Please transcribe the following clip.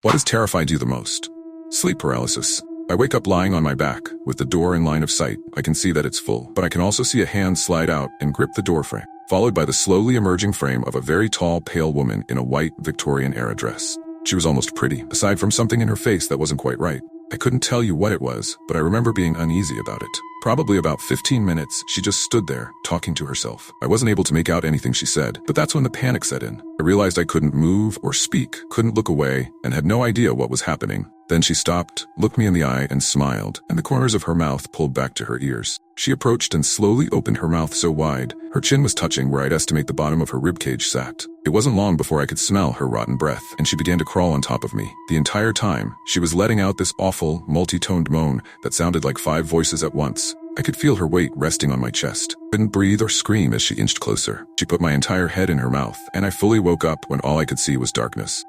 What has terrified you the most? Sleep paralysis. I wake up lying on my back, with the door in line of sight. I can see that it's full, but I can also see a hand slide out and grip the door frame, followed by the slowly emerging frame of a very tall, pale woman in a white Victorian-era dress. She was almost pretty, aside from something in her face that wasn't quite right. I couldn't tell you what it was, but I remember being uneasy about it. Probably about 15 minutes, she just stood there, talking to herself. I wasn't able to make out anything she said, but that's when the panic set in. I realized I couldn't move or speak, couldn't look away, and had no idea what was happening. Then she stopped, looked me in the eye, and smiled, and the corners of her mouth pulled back to her ears. She approached and slowly opened her mouth so wide, her chin was touching where I'd estimate the bottom of her ribcage sat. It wasn't long before I could smell her rotten breath, and she began to crawl on top of me. The entire time, she was letting out this awful, multi-toned moan that sounded like 5 voices at once. I could feel her weight resting on my chest. Couldn't breathe or scream as she inched closer. She put my entire head in her mouth, and I fully woke up when all I could see was darkness.